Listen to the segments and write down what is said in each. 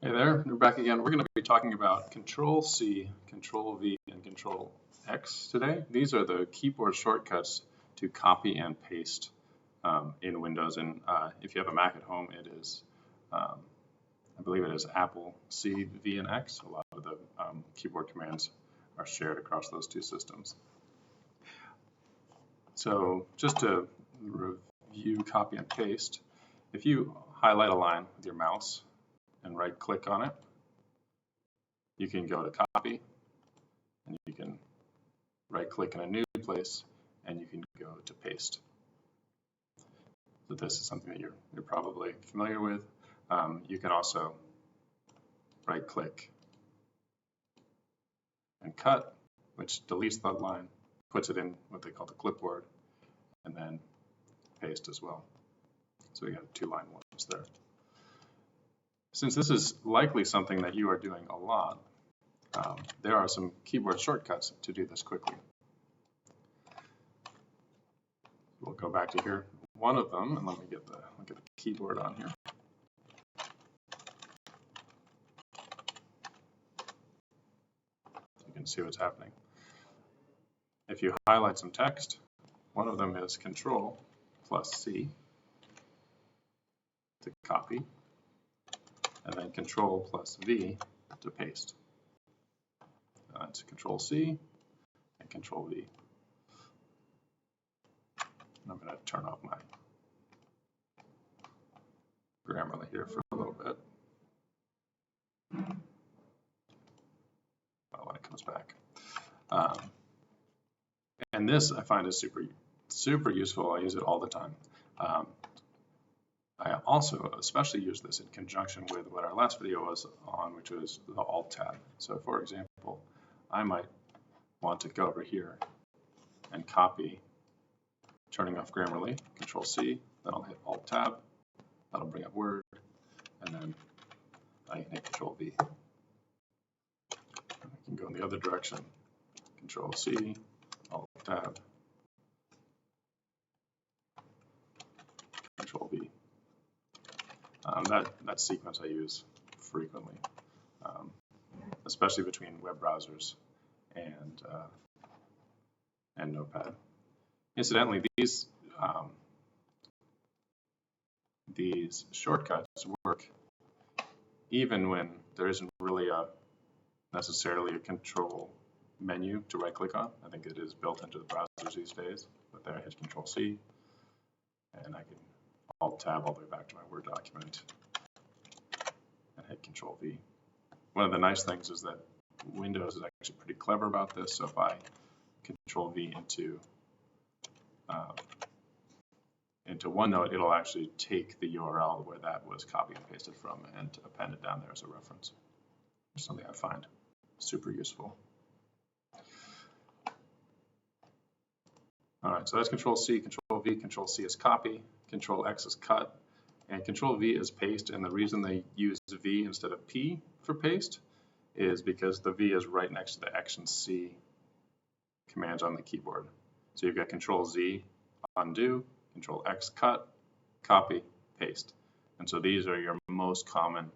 Hey there, we're back again. We're going to be talking about Control C, Control V, and Control X today. These are the keyboard shortcuts to copy and paste in Windows. And if you have a Mac at home, it is, I believe it is Apple C, V, and X. A lot of the keyboard commands are shared across those two systems. So just to review copy and paste, if you highlight a line with your mouse and right click on it, you can go to copy and you can right click in a new place and you can go to paste. So this is something that you're probably familiar with. You can also right click and cut, which deletes that line, puts it in what they call the clipboard, and then paste as well. So we got 2 line ones there. Since this is likely something that you are doing a lot, there are some keyboard shortcuts to do this quickly. We'll go back to here. One of them, and let me get the keyboard on here. So you can see what's happening. If you highlight some text, one of them is Control plus C to copy, and then Control plus V to paste. It's Control C and Control V. And I'm going to turn off my Grammarly here for a little bit. When it comes back. And this I find is super useful. I use it all the time. I also especially use this in conjunction with what our last video was on, which was the Alt tab. So for example, I might want to go over here and copy, turning off Grammarly, Control C, then I'll hit Alt tab, that'll bring up Word, and then I can hit Control V. I can go in the other direction, Control C, Alt tab, Control V. That sequence I use frequently, especially between web browsers and Notepad. Incidentally, these shortcuts work even when there isn't really necessarily a control menu to right click on. I think it is built into the browsers these days, but there I hit Control C and I can Alt tab all the way back to my Word document and hit Control V. One of the nice things is that Windows is actually pretty clever about this. So if I Control V into OneNote, it'll actually take the URL where that was copied and pasted from and append it down there as a reference. It's something I find super useful. All right, so that's Control C, Control V. Control C is copy, Control X is cut, and Control V is paste. And the reason they use V instead of P for paste is because the V is right next to the X and C commands on the keyboard. So you've got Control Z, undo, Control X, cut, copy, paste. And so these are your most common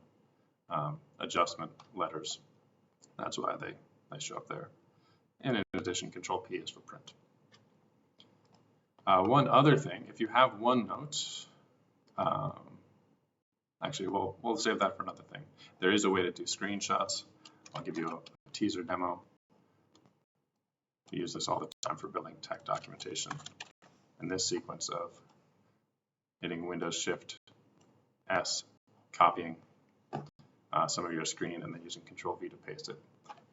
adjustment letters. That's why they show up there. And in addition, Control P is for print. One other thing, if you have OneNote, actually, we'll save that for another thing. There is a way to do screenshots. I'll give you a teaser demo. We use this all the time for building tech documentation. And this sequence of hitting Windows Shift S, copying some of your screen, and then using Control V to paste it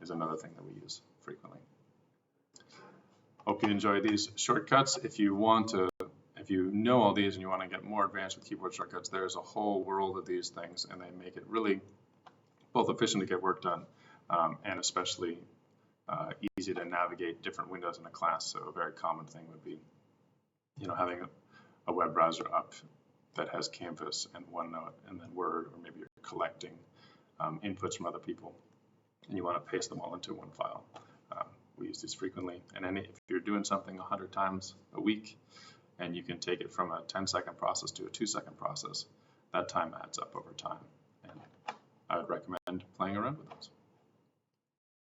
is another thing that we use frequently. Hope you enjoy these shortcuts. If you know all these and you want to get more advanced with keyboard shortcuts, there's a whole world of these things, and they make it really both efficient to get work done and especially easy to navigate different windows in a class. So a very common thing would be, having a web browser up that has Canvas and OneNote and then Word, or maybe you're collecting inputs from other people and you want to paste them all into one file. We use these frequently, and then if you're doing something 100 times a week and you can take it from a 10-second process to a 2-second process, that time adds up over time. And I've recommend playing around with those.